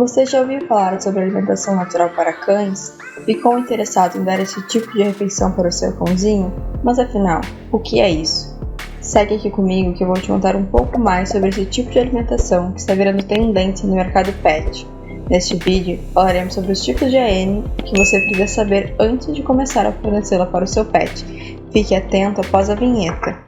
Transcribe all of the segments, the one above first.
Você já ouviu falar sobre alimentação natural para cães? Ficou interessado em dar esse tipo de refeição para o seu cãozinho? Mas afinal, o que é isso? Segue aqui comigo que eu vou te contar um pouco mais sobre esse tipo de alimentação que está virando tendência no mercado pet. Neste vídeo, falaremos sobre os tipos de AN que você precisa saber antes de começar a fornecê-la para o seu pet. Fique atento após a vinheta.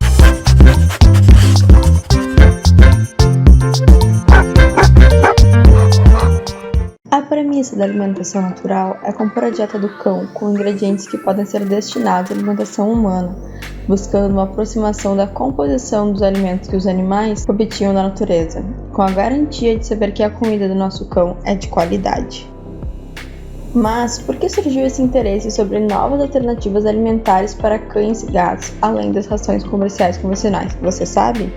A premissa da alimentação natural é compor a dieta do cão com ingredientes que podem ser destinados à alimentação humana, buscando uma aproximação da composição dos alimentos que os animais obtinham da natureza, com a garantia de saber que a comida do nosso cão é de qualidade. Mas por que surgiu esse interesse sobre novas alternativas alimentares para cães e gatos, além das rações comerciais convencionais? Você sabe?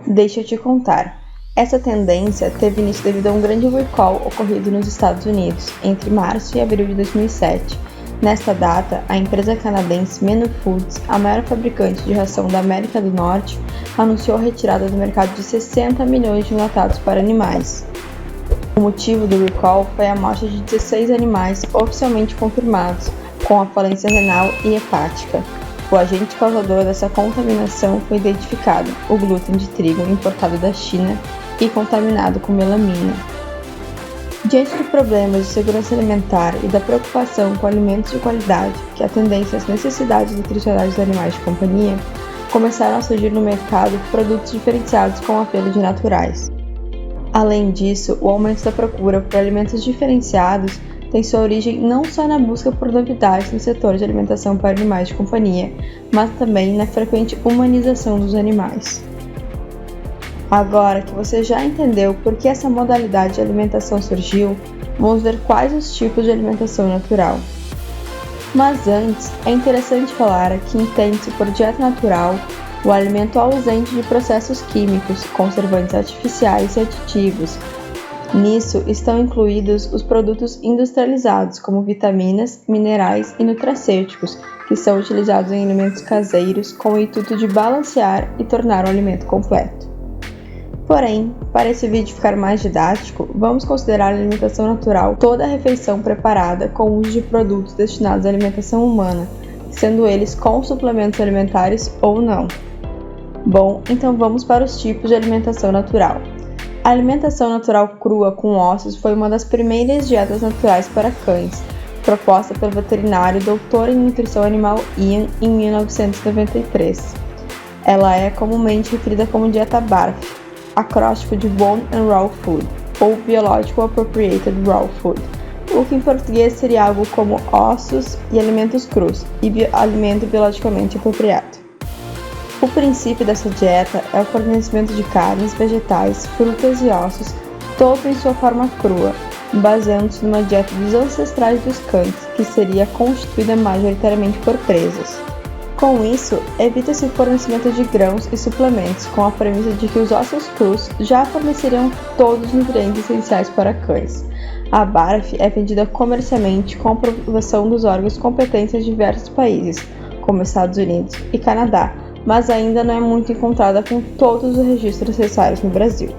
Deixa eu te contar. Essa tendência teve início devido a um grande recall ocorrido nos Estados Unidos entre março e abril de 2007. Nesta data, a empresa canadense Menu Foods, a maior fabricante de ração da América do Norte, anunciou a retirada do mercado de 60 milhões de enlatados para animais. O motivo do recall foi a morte de 16 animais oficialmente confirmados, com a falência renal e hepática. O agente causador dessa contaminação foi identificado, o glúten de trigo importado da China e contaminado com melamina. Diante de problemas de segurança alimentar e da preocupação com alimentos de qualidade que atendem às necessidades nutricionais dos animais de companhia, começaram a surgir no mercado produtos diferenciados com apelo de naturais. Além disso, o aumento da procura por alimentos diferenciados tem sua origem não só na busca por novidades no setor de alimentação para animais de companhia, mas também na frequente humanização dos animais. Agora que você já entendeu por que essa modalidade de alimentação surgiu, vamos ver quais os tipos de alimentação natural. Mas antes, é interessante falar que entende-se por dieta natural o alimento ausente de processos químicos, conservantes artificiais e aditivos. Nisso estão incluídos os produtos industrializados, como vitaminas, minerais e nutracêuticos, que são utilizados em alimentos caseiros com o intuito de balancear e tornar o alimento completo. Porém, para esse vídeo ficar mais didático, vamos considerar a alimentação natural toda a refeição preparada com o uso de produtos destinados à alimentação humana, sendo eles com suplementos alimentares ou não. Bom, então vamos para os tipos de alimentação natural. A alimentação natural crua com ossos foi uma das primeiras dietas naturais para cães, proposta pelo veterinário doutor em nutrição animal Ian em 1993. Ela é comumente referida como dieta BARF, acróstico de Bone and Raw Food, ou Biological Appropriated Raw Food, o que em português seria algo como ossos e alimentos crus, e alimento biologicamente apropriado. O princípio dessa dieta é o fornecimento de carnes, vegetais, frutas e ossos, todo em sua forma crua, baseando-se numa dieta dos ancestrais dos cães, que seria constituída majoritariamente por presas. Com isso, evita-se o fornecimento de grãos e suplementos, com a premissa de que os ossos crus já forneceriam todos os nutrientes essenciais para cães. A BARF é vendida comercialmente com a aprovação dos órgãos competentes em diversos países, como Estados Unidos e Canadá, mas ainda não é muito encontrada com todos os registros necessários no Brasil.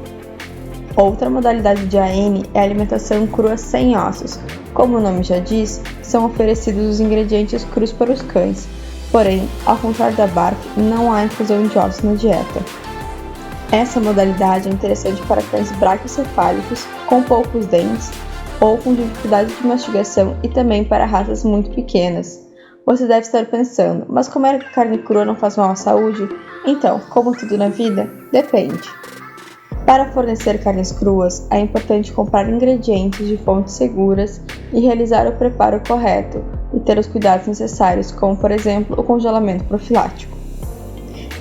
Outra modalidade de AN é a alimentação crua sem ossos. Como o nome já diz, são oferecidos os ingredientes crus para os cães. Porém, ao contrário da BARF, não há inclusão de ossos na dieta. Essa modalidade é interessante para cães braquiocefálicos, com poucos dentes, ou com dificuldade de mastigação e também para raças muito pequenas. Você deve estar pensando, mas comer carne crua não faz mal à saúde? Então, como tudo na vida, depende. Para fornecer carnes cruas, é importante comprar ingredientes de fontes seguras e realizar o preparo correto, e ter os cuidados necessários, como por exemplo o congelamento profilático.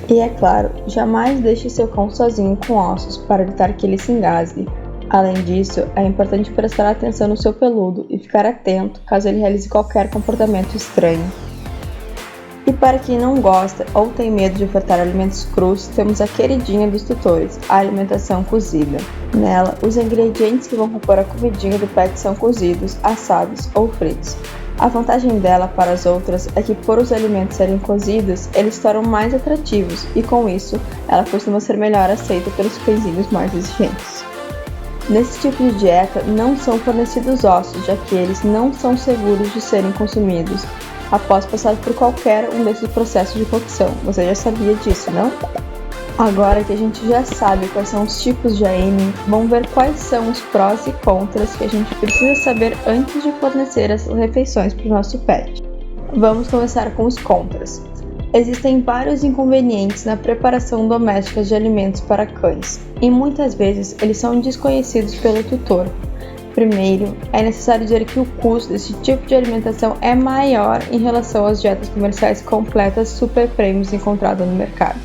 E é claro, jamais deixe seu cão sozinho com ossos para evitar que ele se engasgue. Além disso, é importante prestar atenção no seu peludo e ficar atento caso ele realize qualquer comportamento estranho. E para quem não gosta ou tem medo de ofertar alimentos crus, temos a queridinha dos tutores, a alimentação cozida. Nela, os ingredientes que vão compor a comidinha do pet são cozidos, assados ou fritos. A vantagem dela para as outras é que, por os alimentos serem cozidos, eles se tornam mais atrativos e, com isso, ela costuma ser melhor aceita pelos cãezinhos mais exigentes. Nesse tipo de dieta não são fornecidos ossos, já que eles não são seguros de serem consumidos após passar por qualquer um desses processos de cocção. Você já sabia disso, não? Agora que a gente já sabe quais são os tipos de AN, vamos ver quais são os prós e contras que a gente precisa saber antes de fornecer as refeições para o nosso pet. Vamos começar com os contras. Existem vários inconvenientes na preparação doméstica de alimentos para cães, e muitas vezes eles são desconhecidos pelo tutor. Primeiro, é necessário dizer que o custo desse tipo de alimentação é maior em relação às dietas comerciais completas super premiums encontradas no mercado.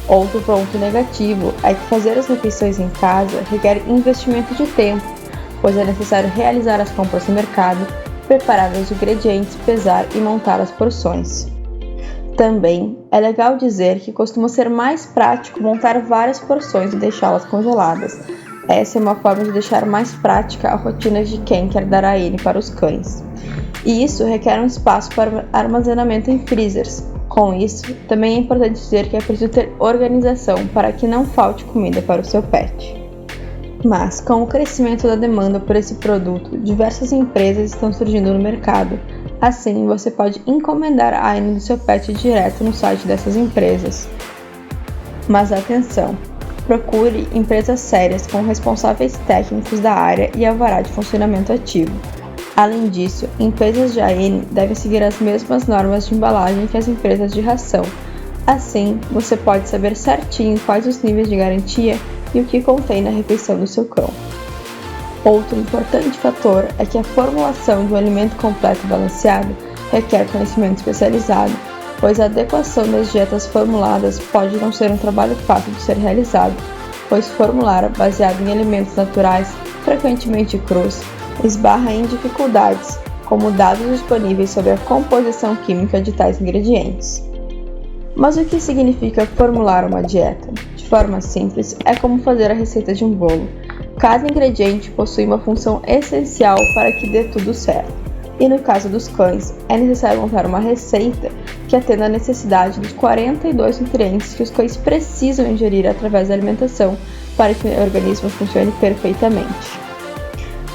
Outro ponto negativo é que fazer as refeições em casa requer investimento de tempo, pois é necessário realizar as compras no mercado, preparar os ingredientes, pesar e montar as porções. Também é legal dizer que costuma ser mais prático montar várias porções e deixá-las congeladas. Essa é uma forma de deixar mais prática a rotina de quem quer dar AN para os cães. E isso requer um espaço para armazenamento em freezers. Com isso, também é importante dizer que é preciso ter organização para que não falte comida para o seu pet. Mas, com o crescimento da demanda por esse produto, diversas empresas estão surgindo no mercado. Assim, você pode encomendar a AN do seu pet direto no site dessas empresas. Mas atenção! Procure empresas sérias com responsáveis técnicos da área e alvará de funcionamento ativo. Além disso, empresas de AN devem seguir as mesmas normas de embalagem que as empresas de ração. Assim, você pode saber certinho quais os níveis de garantia e o que contém na refeição do seu cão. Outro importante fator é que a formulação de um alimento completo e balanceado requer conhecimento especializado, pois a adequação das dietas formuladas pode não ser um trabalho fácil de ser realizado, pois formular baseado em alimentos naturais, frequentemente crus, esbarra em dificuldades, como dados disponíveis sobre a composição química de tais ingredientes. Mas o que significa formular uma dieta? De forma simples, é como fazer a receita de um bolo. Cada ingrediente possui uma função essencial para que dê tudo certo. E no caso dos cães, é necessário montar uma receita que atenda à necessidade dos 42 nutrientes que os cães precisam ingerir através da alimentação para que o organismo funcione perfeitamente.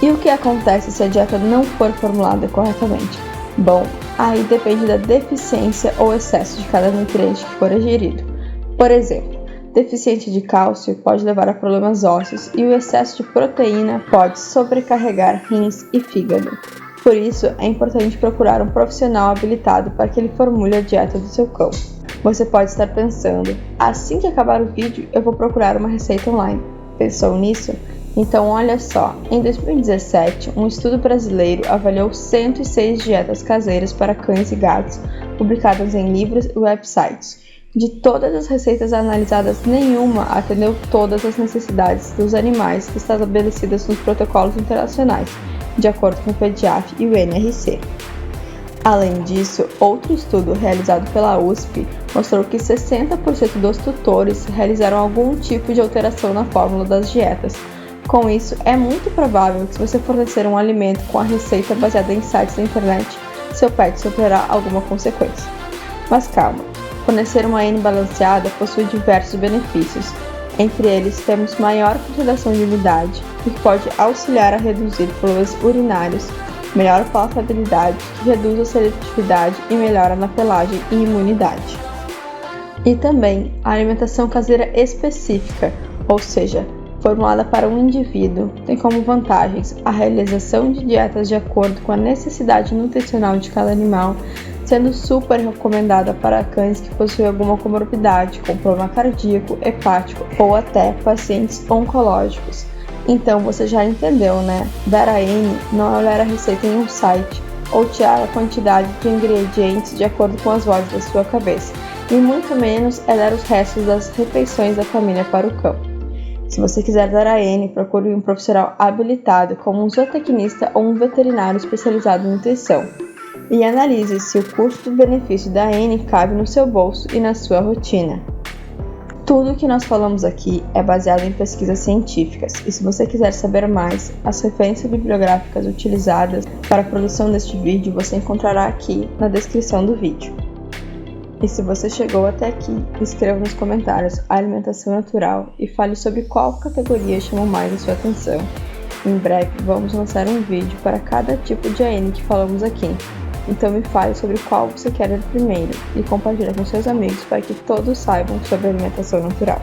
E o que acontece se a dieta não for formulada corretamente? Bom, aí depende da deficiência ou excesso de cada nutriente que for ingerido. Por exemplo, deficiência de cálcio pode levar a problemas ósseos e o excesso de proteína pode sobrecarregar rins e fígado. Por isso, é importante procurar um profissional habilitado para que ele formule a dieta do seu cão. Você pode estar pensando, assim que acabar o vídeo, eu vou procurar uma receita online. Pensou nisso? Então olha só, em 2017, um estudo brasileiro avaliou 106 dietas caseiras para cães e gatos, publicadas em livros e websites. De todas as receitas analisadas, nenhuma atendeu todas as necessidades dos animais estabelecidas nos protocolos internacionais, de acordo com o PEDIAF e o NRC. Além disso, outro estudo realizado pela USP mostrou que 60% dos tutores realizaram algum tipo de alteração na fórmula das dietas. Com isso, é muito provável que se você fornecer um alimento com a receita baseada em sites da internet, seu pet sofrerá alguma consequência. Mas calma, fornecer uma AN balanceada possui diversos benefícios. Entre eles, temos maior concentração de umidade, o que pode auxiliar a reduzir problemas urinários, melhor palatabilidade, que reduz a seletividade e melhora na pelagem e imunidade. E também a alimentação caseira específica, ou seja, formulada para um indivíduo, tem como vantagens a realização de dietas de acordo com a necessidade nutricional de cada animal, sendo super recomendada para cães que possuem alguma comorbidade, como problema cardíaco, hepático ou até pacientes oncológicos. Então você já entendeu, né? Dar AN não é olhar a receita em um site ou tirar a quantidade de ingredientes de acordo com as vozes da sua cabeça, e muito menos é dar os restos das refeições da família para o cão. Se você quiser dar AN, procure um profissional habilitado, como um zootecnista ou um veterinário especializado em nutrição. E analise se o custo-benefício da AN cabe no seu bolso e na sua rotina. Tudo o que nós falamos aqui é baseado em pesquisas científicas, e se você quiser saber mais, as referências bibliográficas utilizadas para a produção deste vídeo você encontrará aqui na descrição do vídeo. E se você chegou até aqui, escreva nos comentários a alimentação natural e fale sobre qual categoria chamou mais a sua atenção. Em breve vamos lançar um vídeo para cada tipo de AN que falamos aqui, então me fale sobre qual você quer ver primeiro e compartilhe com seus amigos para que todos saibam sobre alimentação natural.